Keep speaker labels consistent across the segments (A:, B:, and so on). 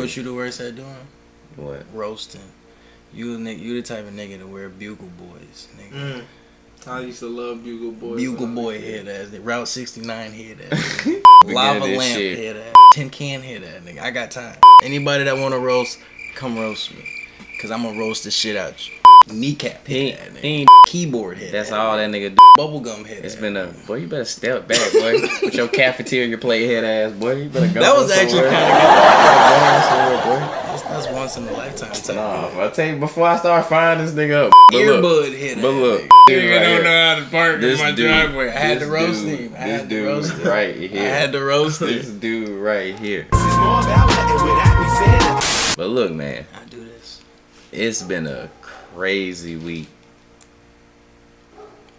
A: what you the worst at doing?
B: What?
A: Roasting. You the type of nigga to wear bugle boys, nigga.
C: I used to love bugle boys.
A: Bugle boy head ass, Route 69 head ass, lava lamp head ass, tin can head ass, nigga. I got time. Anybody that wanna roast, come roast me, cause I'm gonna roast the shit out you. Kneecap head ass, nigga. Keyboard head.
B: That's
A: ass,
B: all
A: nigga.
B: that nigga do.
A: Bubblegum head.
B: It's
A: ass,
B: been a
A: nigga.
B: boy. You better step back, boy, with your cafeteria plate head ass, boy. You better go.
A: That was actually kind of good. That's once in a lifetime type.
B: Nah, I tell you, before I start firing this nigga up,
A: Earbud hit.
B: But look,
C: Nigga don't know how to park in my driveway.
A: I had to roast him. I had to roast him.
B: Right here.
A: I had to roast him.
B: This dude right here. But look, man.
A: I do this.
B: It's been a crazy week.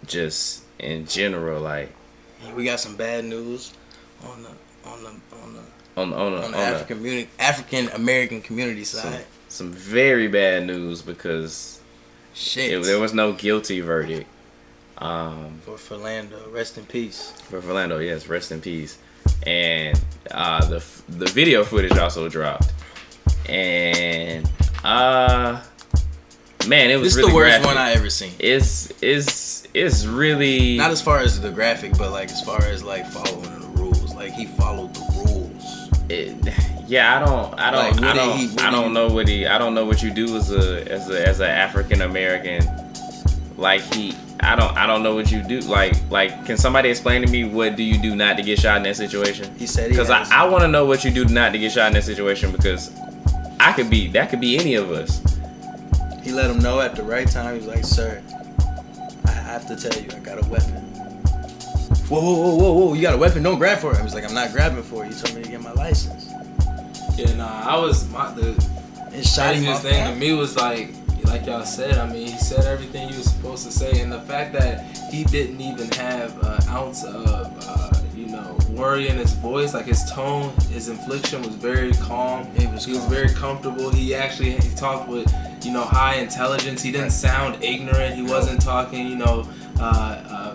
B: Just in general, like.
A: We got some bad news on the African American community side.
B: Some very bad news because there was no guilty verdict.
A: For Philando, rest in peace.
B: For Philando, yes, rest in peace. And the video footage also dropped. And man, it was really
A: the worst
B: graphic.
A: one I ever seen.
B: It's really
A: not as far as the graphic, but like as far as like following the rules. Like he followed the rules.
B: I don't know what you do as a African American. Like I don't know what you do. Like can somebody explain to me what do you do not to get shot in that situation?
A: He said
B: because I want to know what you do not to get shot in that situation because that could be any of us.
A: He let him know at the right time. He was like, "Sir, I have to tell you, I got a weapon." Whoa! You got a weapon? Don't grab for it. I was like, "I'm not grabbing for it. You told me to get my license."
C: Yeah, nah. The craziest thing to me was like y'all said. I mean, he said everything he was supposed to say, and the fact that he didn't even have an ounce of worry in his voice, like his tone, his inflection was very calm. He was very comfortable. He talked with high intelligence. He didn't sound ignorant. He wasn't talking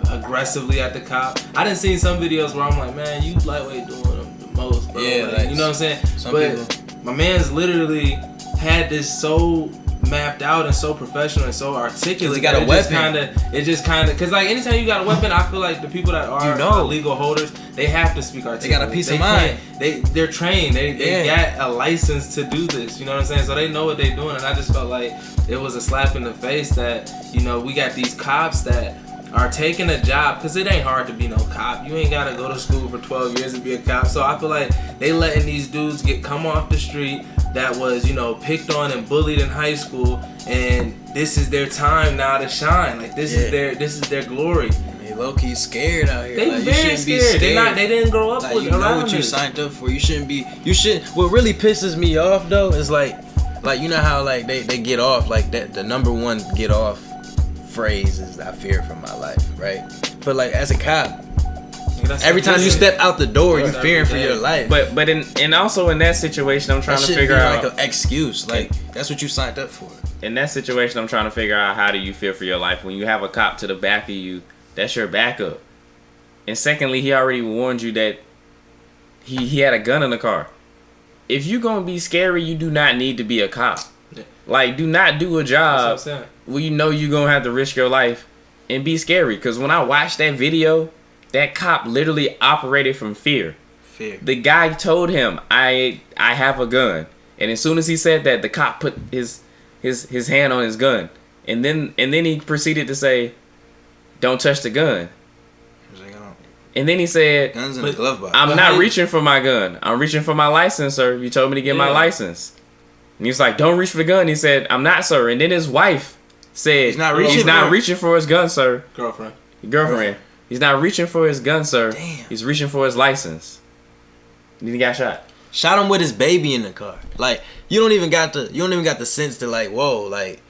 C: aggressively at the cop. I done seen some videos where I'm like, man, you lightweight doing them the most, bro.
A: Yeah,
C: like, you know what I'm saying? But my man's literally had this so mapped out and so professional and so articulate.
A: He got a weapon.
C: It just kind of, because like anytime you got a weapon, I feel like the people that are legal holders, they have to speak articulate.
A: They got a peace of mind.
C: They're trained. They got a license to do this. You know what I'm saying? So they know what they're doing. And I just felt like it was a slap in the face that we got these cops that are taking a job, because it ain't hard to be no cop. You ain't gotta go to school for 12 years to be a cop. So I feel like they letting these dudes come off the street that was picked on and bullied in high school, and this is their time now to shine. Like this is their glory.
A: They low key scared out here.
C: They
A: like,
C: very scared. They didn't grow up
A: like,
C: with
A: you know
C: around
A: what you
C: this.
A: signed up for. You shouldn't. What really pisses me off though is like you know how like they get off like that. The number one get off phrase is "I fear for my life," right? But like as a cop, every time you step out the door, you're fearing for your life.
B: But and also in that situation, I'm trying to figure out
A: like an excuse. Like that's what you signed up for.
B: In that situation, I'm trying to figure out how do you fear for your life when you have a cop to the back of you. That's your backup. And secondly, he already warned you that he had a gun in the car. If you gonna be scary, you do not need to be a cop. Yeah. Like, do not do a job where you know you're gonna have to risk your life and be scary. Because when I watched that video, that cop literally operated from fear. The guy told him, I have a gun. And as soon as he said that, the cop put his hand on his gun. And then he proceeded to say, "Don't touch the gun." And then he said,
A: "Guns in the glove box.
B: I'm not reaching for my gun. I'm reaching for my license, sir. You told me to get my license." And he's like, "Don't reach for the gun." He said, "I'm not, sir." And then his wife said, "He's not reaching for his gun, sir." Girlfriend. He's not reaching for his gun, sir.
A: Damn.
B: He's reaching for his license. And then he got shot.
A: Shot him with his baby in the car. Like you don't even got the sense to like, whoa, like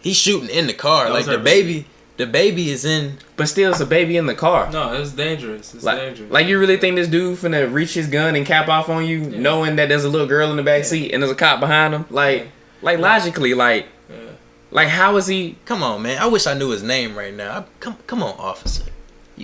A: he's shooting in the car. Like the baby is in. But still, it's a baby in the car.
C: No, it's dangerous. It's dangerous.
B: Like you really think this dude finna reach his gun and cap off on you, knowing that there's a little girl in the back seat and there's a cop behind him? Like logically, like how is he?
A: Come on, man. I wish I knew his name right now. Come on, officer.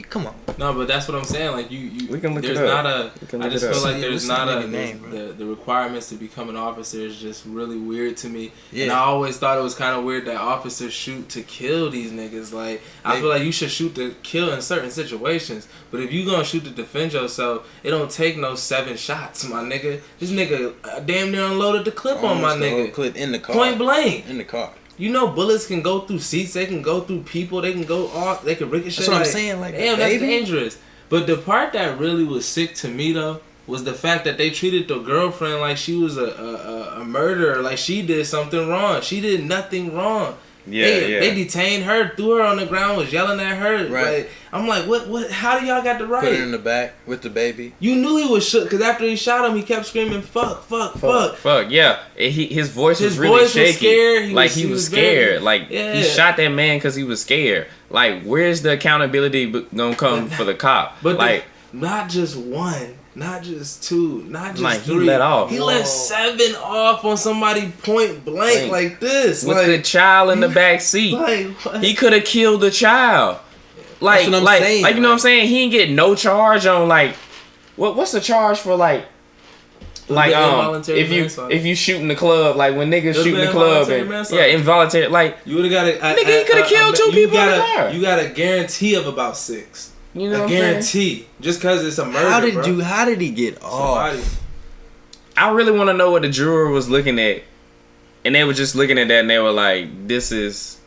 A: Come on.
C: No, but that's what I'm saying. Like you
B: We can look
C: there's
B: it up.
C: not a. I just feel like there's not a.
A: Name,
C: the requirements to become an officer is just really weird to me.
A: Yeah.
C: And I always thought it was kind of weird that officers shoot to kill these niggas. Like I feel like you should shoot to kill in certain situations. But if you gonna shoot to defend yourself, it don't take no 7 shots, my nigga. This nigga damn near unloaded the clip on my nigga.
A: Clip in the car.
C: Point blank.
A: In the car.
C: You know, bullets can go through seats. They can go through people. They can go off. They can ricochet.
A: That's what I'm saying. Like,
C: damn, that's dangerous. But the part that really was sick to me though was the fact that they treated the girlfriend like she was a murderer, like she did something wrong. She did nothing wrong. They detained her, threw her on the ground, was yelling at her.
A: Right.
C: Like, I'm like, what? How do y'all got the right?
A: Put her in the back with the baby.
C: You knew he was shook because after he shot him, he kept screaming, "Fuck, fuck, fuck."
B: Fuck, yeah. His voice was really shaky.
C: Was scared.
B: He was scared.
C: Very,
B: he shot that man because he was scared. Like, where's the accountability gonna come for the cop?
C: But
B: like,
C: not just one. Not just 2, not just 3.
B: He let off.
C: He let 7 off on somebody point blank like this.
B: With the child in the back seat. He could have killed the child. Like,
A: That's what I'm saying.
B: Like, you know what I'm saying? He didn't get no charge on, like, what's the charge for, like if you shoot in the club, like when niggas shoot in the club involuntary, like
C: you would have got
B: nigga, he could have killed 2 people in the car.
C: You got a guarantee of about 6.
B: You know,
C: a guarantee, just because it's a murder.
A: How did he get off?
B: I really want to know what the juror was looking at, and they were just looking at that, and they were like, "This is."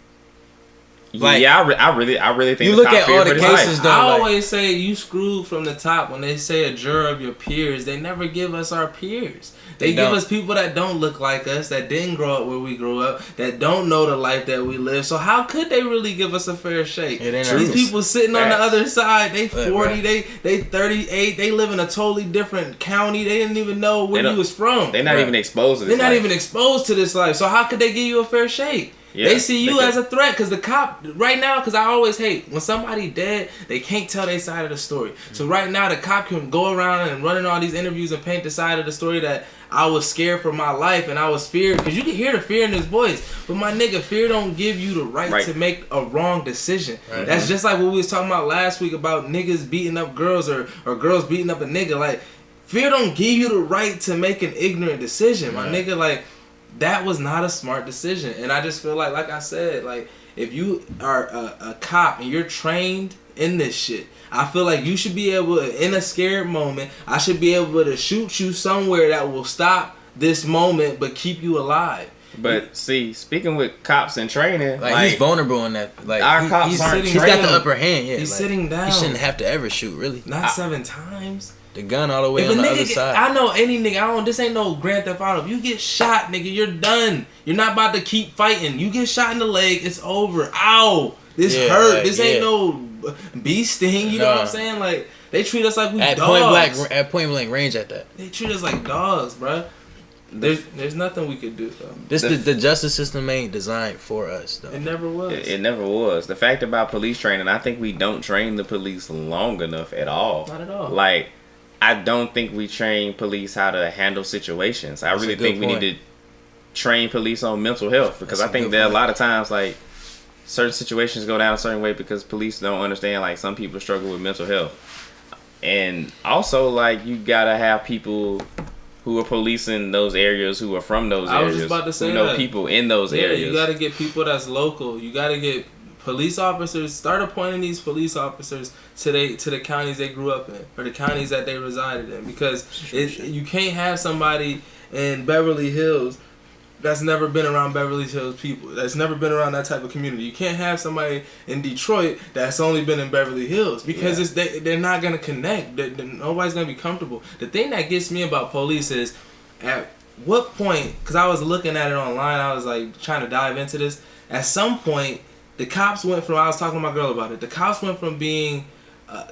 B: Like, I really think
A: you look at all the cases. Though,
C: I always say you screwed from the top when they say a juror of your peers. They never give us our peers. They give us people that don't look like us, that didn't grow up where we grew up, that don't know the life that we live. So how could they really give us a fair shake? These people sitting on the other side, they 40, they 38, they live in a totally different county. They didn't even know where you was from.
B: They're not even exposed to this.
C: They're not even exposed to this life. So how could they give you a fair shake? Yeah, they see you as a threat because the cop right now. Because I always hate when somebody dead, they can't tell their side of the story. So right now the cop can go around and run in all these interviews and paint the side of the story that I was scared for my life and I was feared, because you can hear the fear in his voice. But my nigga, fear don't give you the right to make a wrong decision. Right. That's just like what we was talking about last week about niggas beating up girls or girls beating up a nigga. Like, fear don't give you the right to make an ignorant decision, my nigga. Like, that was not a smart decision. And I just feel like I said, like, if you are a cop and you're trained in this shit, I feel like you should be able, in a scared moment, I should be able to shoot you somewhere that will stop this moment but keep you alive.
B: But see, speaking with cops and training,
A: like he's vulnerable in that. Like,
B: our cops aren't trained.
A: He's got the upper hand. Yeah,
C: he's sitting down.
A: He shouldn't have to ever shoot, really.
C: Not 7 times.
A: The gun all the way on the other side.
C: I know any nigga. This ain't no Grand Theft Auto. If you get shot, nigga, you're done. You're not about to keep fighting. You get shot in the leg, it's over. Ow, this hurt. Like, this ain't no bee sting. You know what I'm saying? Like, they treat us like we dogs.
A: At point blank range at that.
C: They treat us like dogs, bruh. There's nothing we could do though.
A: The justice system ain't designed for us though.
C: It never was.
B: It never was. The fact about police training, I think we don't train the police long enough at all.
C: Not at all.
B: Like, I don't think we train police how to handle situations. I really think we need to train police on mental health, because I think that a lot of times, like, certain situations go down a certain way because police don't understand, like, some people struggle with mental health. And also, like, you gotta have people who are policing those areas, who are from those areas. I was just about to say, who know people in those areas.
C: You gotta get people that's local. You gotta get police officers. Start appointing these police officers to the counties they grew up in, or the counties that they resided in, because you can't have somebody in Beverly Hills that's never been around Beverly Hills people, that's never been around that type of community. You can't have somebody in Detroit that's only been in Beverly Hills, because they're not gonna connect. Nobody's gonna be comfortable. The thing that gets me about police is, at what point, because I was looking at it online, I was like trying to dive into this. At some point, the cops went from, I was talking to my girl about it, the cops went from being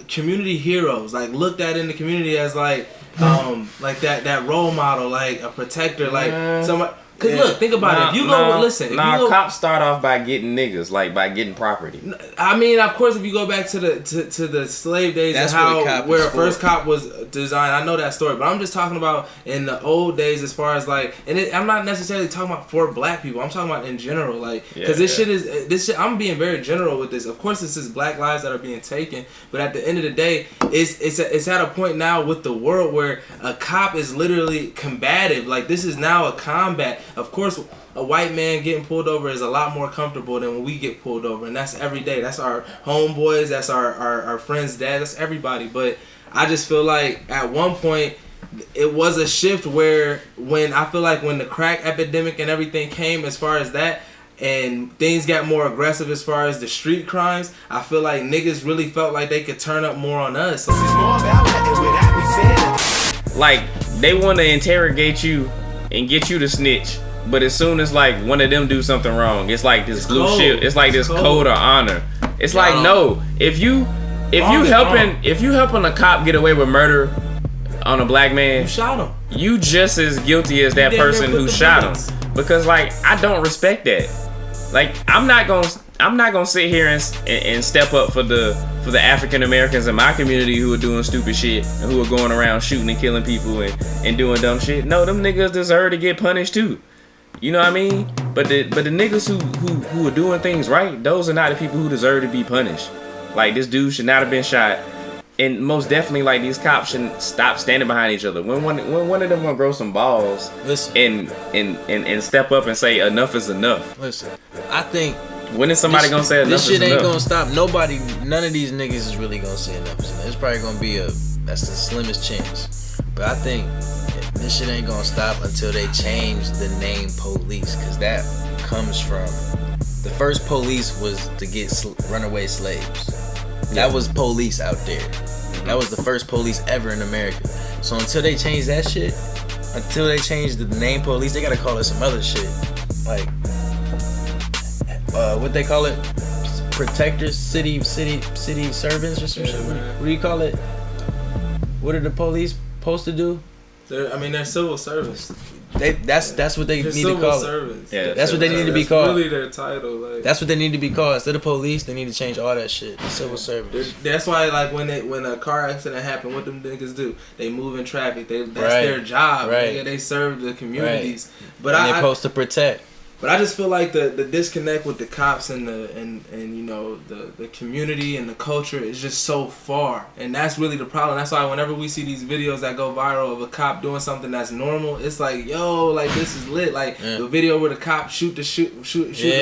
C: community heroes, like looked at in the community as like that role model, like a protector, like somebody. Cause look, think about it. If you go listen.
B: Cops start off by getting niggas, like by getting property.
C: I mean, of course, if you go back to the slave days and how where first cop was designed, I know that story. But I'm just talking about in the old days, as far as like, I'm not necessarily talking about for black people. I'm talking about in general, like, because this shit. I'm being very general with this. Of course, this is black lives that are being taken, but at the end of the day, it's at a point now with the world where a cop is literally combative. Like, this is now a combat. Of course, a white man getting pulled over is a lot more comfortable than when we get pulled over, and that's every day. That's our homeboys, that's our friends' dad, that's everybody. But I just feel like at one point it was a shift where when the crack epidemic and everything came, as far as that, and things got more aggressive as far as the street crimes, I feel like niggas really felt like they could turn up more on us.
B: Like, they want to interrogate you and get you to snitch, but as soon as like one of them do something wrong, it's like this blue shit. It's like this code of honor. It's like, no, if you helping a cop get away with murder on a black man,
C: you shot him.
B: You just as guilty as that person who shot him. Because like, I don't respect that. Like, I'm not gonna sit here and step up for the African Americans in my community who are doing stupid shit and who are going around shooting and killing people and doing dumb shit. No, them niggas deserve to get punished too. You know what I mean? But the niggas who are doing things right, those are not the people who deserve to be punished. Like, this dude should not have been shot. And most definitely, like, these cops shouldn't stop standing behind each other. When one of them gonna grow some balls,
A: listen,
B: and step up and say enough is enough.
A: Listen, I think,
B: when is somebody gonna say enough is enough?
A: This shit ain't gonna stop. None of these niggas is really gonna say enough is enough. It's probably gonna be that's the slimmest chance. But I think this shit ain't gonna stop until they change the name police, because that comes from the first police was to get runaway slaves. That was police out there. That was the first police ever in America. So until they change that shit, until they change the name police, they gotta call it some other shit. Like, what they call it? Protectors, city servants or some shit. What do you call it? What are the police supposed to do?
C: They're civil servants.
A: That's what they need to call it.
B: Yeah,
A: that's what they need to be called.
C: That's really their title. Like,
A: that's what they need to be called. Instead of police, they need to change all that shit. Civil servants.
C: That's why, like, when a car accident happened, what them niggas do? They move in traffic. That's their job. Right. They serve the communities. Right. But
A: they're supposed to protect.
C: But I just feel like the disconnect with the cops and you know the community and the culture is just so far, and that's really the problem. That's why whenever we see these videos that go viral of a cop doing something that's normal, it's like, yo, like, this is lit. Like, the video where the cop shoot the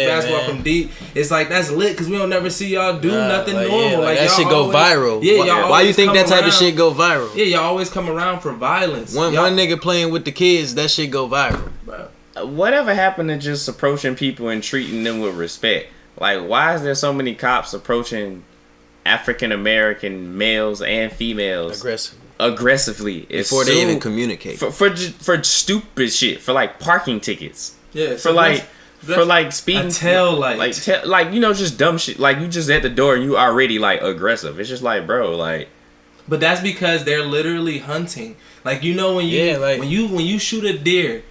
C: basketball from deep, it's like, that's lit, because we don't never see y'all do nothing normal.
A: Like that shit go viral.
C: Yeah,
A: why you think that type of shit go viral?
C: Yeah, y'all always come around for violence.
A: One nigga playing with the kids, that shit go viral.
C: Bro.
B: Whatever happened to just approaching people and treating them with respect? Like, why is there so many cops approaching African American males and females aggressively
A: before they even communicate
B: for stupid shit, for like parking tickets,
C: for
B: speeding,
C: tail light,
B: like you know, just dumb shit. Like, you just at the door and you already like aggressive. It's just like, bro, like.
C: But that's because they're literally hunting. Like, you know, when you shoot a deer.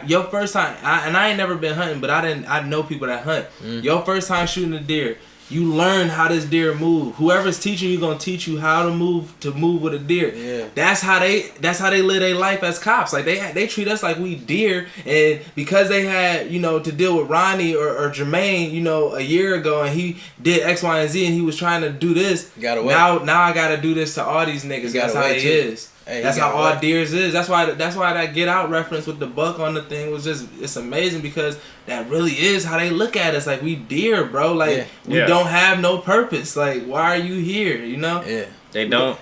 C: Your first time, I ain't never been hunting, but I know people that hunt. Your first time shooting a deer, you learn how this deer move. Whoever's teaching you gonna teach you how to move with a deer. Yeah. That's how they live their life as cops. Like, they treat us like we deer, and because they had, you know, to deal with Ronnie or Jermaine, you know, a year ago, and he did X, Y, and Z, and he was trying to do this. Now I gotta do this to all these niggas. That's how it is. Hey, that's how all deers is. That's why that Get Out reference with the buck on the thing was just, it's amazing, because that really is how they look at us. Like, we deer, bro. Like, we don't have no purpose. Like, why are you here? You know?
B: Yeah. They don't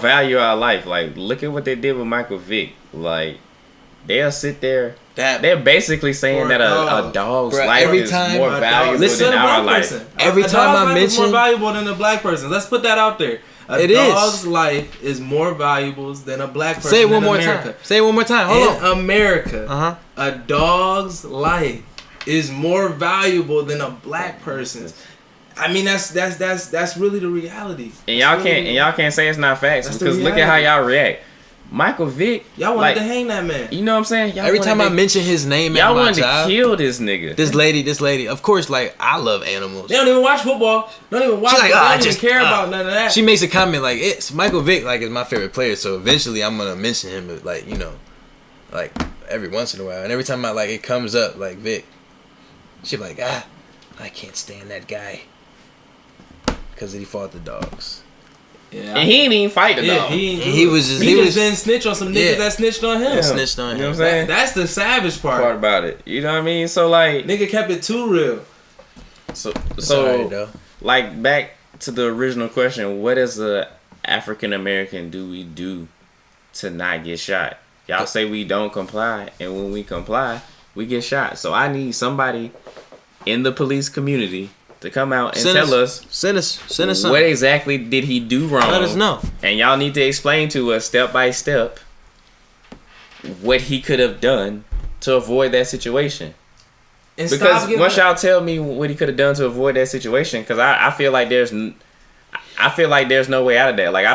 B: value our life. Like, look at what they did with Michael Vick. Like, they'll sit there. They're basically saying that a dog's life is more valuable than our life.
A: Every time I mention,
C: more valuable than a black person. Let's put that out there. A dog's life is more valuable than a black person.
A: Say it one more time. Say it one more time. Hold on.
C: In America, a dog's life is more valuable than a black person's. I mean, that's really the reality.
B: And y'all can't say it's not facts, because look at how y'all react. Michael Vick.
C: Y'all wanted to hang that man.
B: You know what I'm saying?
A: Every time I mention his name
B: y'all
A: at my
B: wanted
A: job,
B: to kill this nigga.
A: This lady. Of course, like, I love animals.
C: They don't even watch football. Don't even watch.
A: She's like,
C: they
A: I
C: don't
A: just
C: even care about none of that.
A: She makes a comment like, it's Michael Vick, like, is my favorite player. So eventually, I'm gonna mention him, like, you know, like every once in a while. And every time it comes up, like Vic, she like, I can't stand that guy because he fought the dogs.
B: Yeah, and he ain't even fight the dog.
A: He just
C: didn't snitch on some niggas that snitched on him.
A: Snitched on him.
B: You know what I'm saying?
C: That's the savage part
B: about it. You know what I mean? So like,
C: nigga kept it too real.
B: So
A: right,
B: like back to the original question, what as a African American do we do to not get shot? Y'all say we don't comply, and when we comply, we get shot. So I need somebody in the police community to come out and tell us.
A: Send us something.
B: What exactly did he do wrong?
A: Let us know.
B: And y'all need to explain to us step by step what he could have done to avoid that situation. And because once y'all tell me what he could have done to avoid that situation, because I feel like there's no way out of that. Like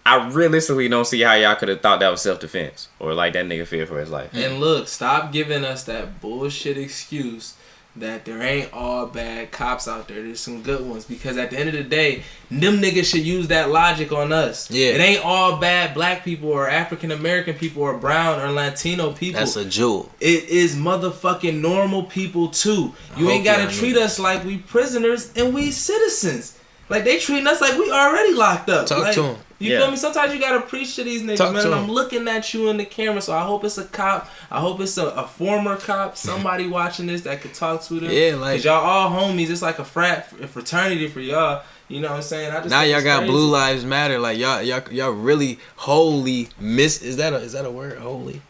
B: I realistically don't see how y'all could have thought that was self-defense or like that nigga feared for his life.
C: And look, stop giving us that bullshit excuse that there ain't all bad cops out there. There's some good ones, because at the end of the day, them niggas should use that logic on us.
A: Yeah.
C: It ain't all bad black people or African American people or brown or Latino people.
A: That's a jewel.
C: It is motherfucking normal people too. You ain't gotta treat us like we prisoners and we citizens. Like, they treating us like we already locked up.
A: Talk to them.
C: You feel me? Sometimes you gotta preach to these niggas, man. And I'm looking at you in the camera, so I hope it's a cop. I hope it's a former cop, somebody watching this that could talk to them.
A: Yeah, like,
C: 'cause y'all all homies. It's like a fraternity for y'all. You know what I'm saying?
A: Now y'all got crazy. Blue Lives Matter. Like, y'all really wholly is that a word? Holy?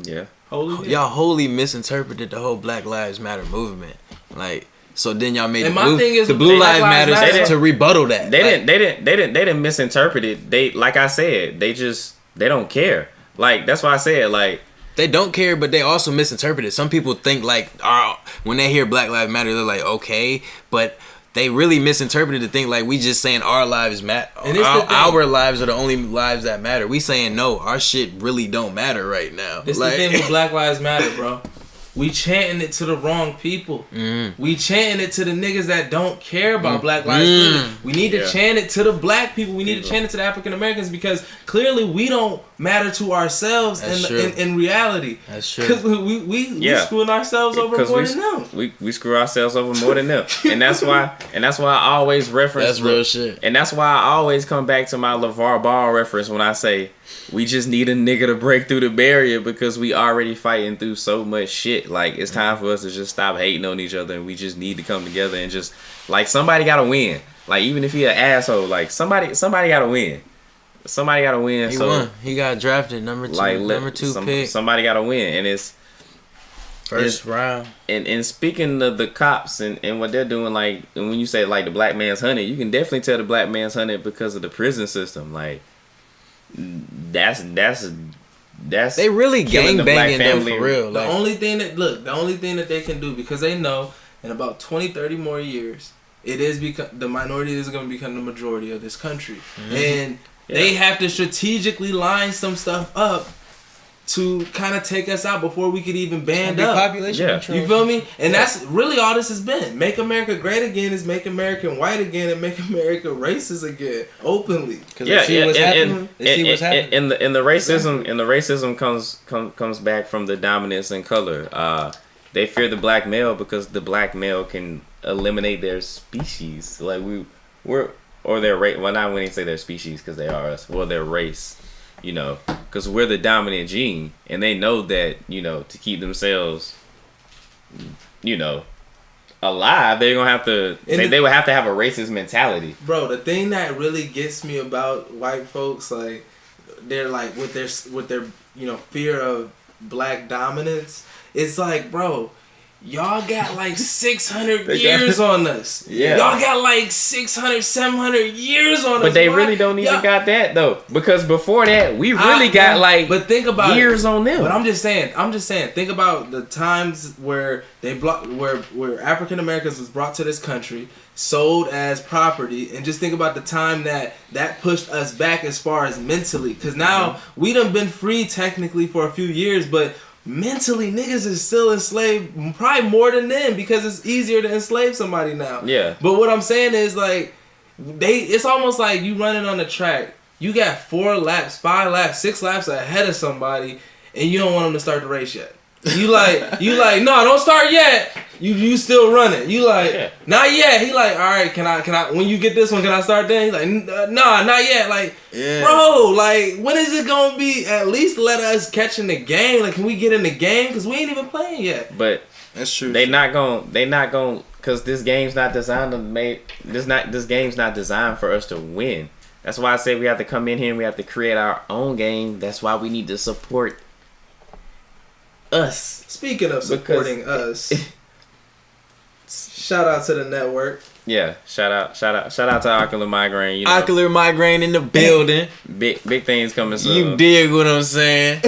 B: Yeah.
C: Holy.
A: Y'all wholly misinterpreted the whole Black Lives Matter movement. Like, so then y'all made
C: the
A: Blue Lives Matter to rebuttal that.
B: They didn't misinterpret it. They, like I said, they don't care. Like, that's why I said, like,
A: they don't care, but they also misinterpret it. Some people think like, when they hear Black Lives Matter, they're like, okay, but they really misinterpreted to think like we just saying our lives matter. Our lives are the only lives that matter. We saying no, our shit really don't matter right now.
C: It's
A: like,
C: the thing with Black Lives Matter, bro. We chanting it to the wrong people.
A: Mm-hmm.
C: We chanting it to the niggas that don't care about Black Lives Matter. We need to chant it to the black people. We need to chant it to the African Americans, because clearly we don't matter to ourselves in reality.
A: That's true.
C: Because we screwing ourselves over more than them.
B: We screw ourselves over more than them. And that's why I always reference.
A: That's real shit.
B: And that's why I always come back to my LeVar Ball reference when I say, we just need a nigga to break through the barrier, because we already fighting through so much shit. Like, it's time for us to just stop hating on each other, and we just need to come together and just, like, somebody gotta win. Like, even if he an asshole, like, somebody gotta win. Somebody gotta win.
A: He won. He got drafted number two pick.
B: Somebody gotta win, and it's
A: first round.
B: And speaking of the cops and what they're doing, like, and when you say like the black man's hunted, you can definitely tell the black man's hunted because of the prison system. Like, that's
A: they really gang banging them for real.
C: The only thing that they can do, because they know in about 20, 30 more years, the minority is going to become the majority of this country. Mm-hmm. And they have to strategically line some stuff up to kind of take us out before we could even band up.
A: Population control.
C: You feel me? And that's really all this has been. Make America great again is make America white again and make America racist again openly.
B: See what's happening. And the racism comes back from the dominance in color. They fear the black male because the black male can eliminate their species. Like or their race. Well, not when they say their species, because they are us. Well, their race. You know, because we're the dominant gene, and they know that, you know, to keep themselves, you know, alive, they're gonna have to. They would have to have a racist mentality.
C: Bro, the thing that really gets me about white folks, like, they're like with their you know, fear of black dominance. It's like, bro, y'all got like 600 years on us.
B: Yeah.
C: Y'all got like 600, 700 years on us.
B: But they
C: Why?
B: really don't even
C: Y'all-
B: got that though, because before that we really got like
C: but think about
B: years on them.
C: But I'm just saying, think about the times where they where African Americans was brought to this country, sold as property, and just think about the time that pushed us back as far as mentally. Because now we done been free technically for a few years, but mentally niggas is still enslaved, probably more than them, because it's easier to enslave somebody now.
B: Yeah.
C: But what I'm saying is like it's almost like you running on the track. You got 4 laps, 5 laps, 6 laps ahead of somebody, and you don't want them to start the race yet. You like, no, don't start yet. You still running. You like, not yet. He like, all right, can I? When you get this one, can I start then? He like, nah, not yet. Like, bro, like, when is it gonna be? At least let us catch in the game. Like, can we get in the game? Because we ain't even playing yet.
B: But
A: that's true.
B: They not going because this game's not designed to make this game's not designed for us to win. That's why I say we have to come in here and we have to create our own game. That's why we need to support us.
C: Speaking of supporting us, shout out to the network.
B: Yeah, shout out to Ocular Migraine. You know,
A: Ocular Migraine in the building.
B: Big things coming soon.
A: You dig what I'm saying?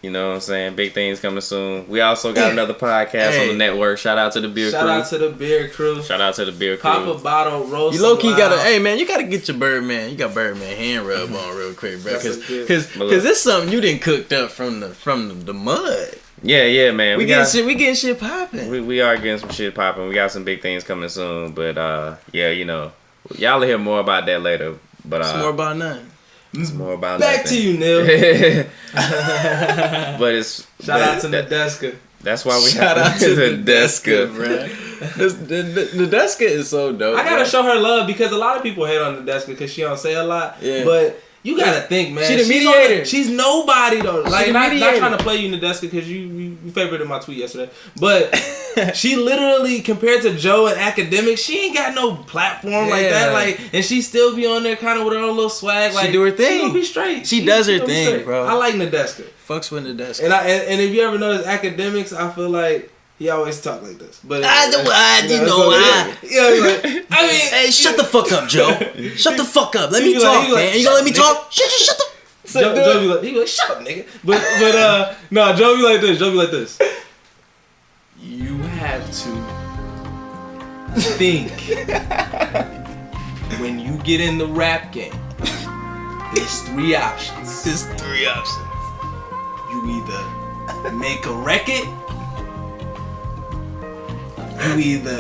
B: You know what I'm saying? Big things coming soon. We also got another podcast on the network. Shout out to the beer crew.
C: Shout out to the beer crew.
B: Shout out to the beer crew.
C: Pop a bottle, roll
A: You
C: some
A: low key
C: loud.
A: gotta, hey man, you gotta get your Birdman. You got Birdman hand rub on real quick, bro.
C: That's
A: Cause it's something you didn't cooked up from the mud.
B: Yeah, man.
A: We getting shit popping.
B: We are getting some shit popping. We got some big things coming soon. But yeah, you know, y'all will hear more about that later. But
A: it's more about nothing.
B: It's more about
C: Back
B: nothing.
C: to you, Neil.
B: But it's
C: Shout out to Nadeska.
B: That's why we
A: Shout
B: have
A: out to
B: the
A: Nadeska, bro. Nadeska is so dope.
C: I gotta
A: bro.
C: show her love because a lot of people hate on Nadeska because she don't say a lot.
A: Yeah.
C: But you gotta think, man.
A: She the
C: She's
A: mediator.
C: She's nobody though. Like
A: the
C: not
A: mediator.
C: trying to play you, Nadeska, because you favorited my tweet yesterday. But she literally, compared to Joe and academics, she ain't got no platform like that. Like, and she still be on there kind of with her own little swag. Like,
A: She do her thing.
C: She gonna be straight.
A: She does her
C: gonna be
A: thing,
C: straight.
A: bro.
C: I like Nadeska.
A: Fucks with Nadeska.
C: And if you ever notice academics, I feel like he always talk like this. But
A: Yeah,
C: he's like, I mean,
A: hey, shut the fuck up, Joe. Shut the fuck up. Let
C: He
A: me
C: be like-
A: talk,
C: he be like,
A: man. You gonna let me
C: "Shut up,
A: talk? Shut the.
C: Joe be like, shut up, nigga. But no, Joe be like this. Joe be like this. You have to think when you get in the rap game. There's 3 options.
A: There's 3 options.
C: You either make a record. You either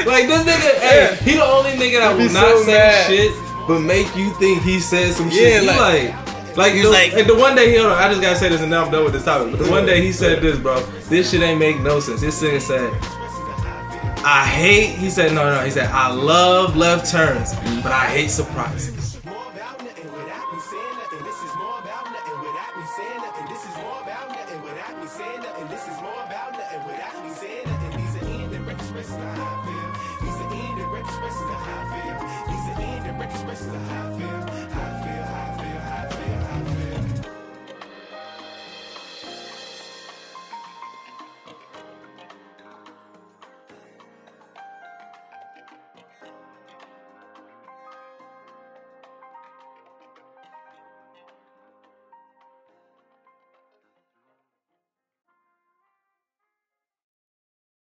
C: like this nigga. Hey, he the only nigga that will
A: be
C: not
A: so
C: say
A: mad.
C: shit, but make you think he said some
A: Yeah,
C: shit. He
A: like
C: the, like the one day hold on, I just gotta say this and now I'm done with this topic. But the one day he said this, bro. This shit ain't make no sense. This nigga said, he said, no, he said, I love left turns, but I hate surprises.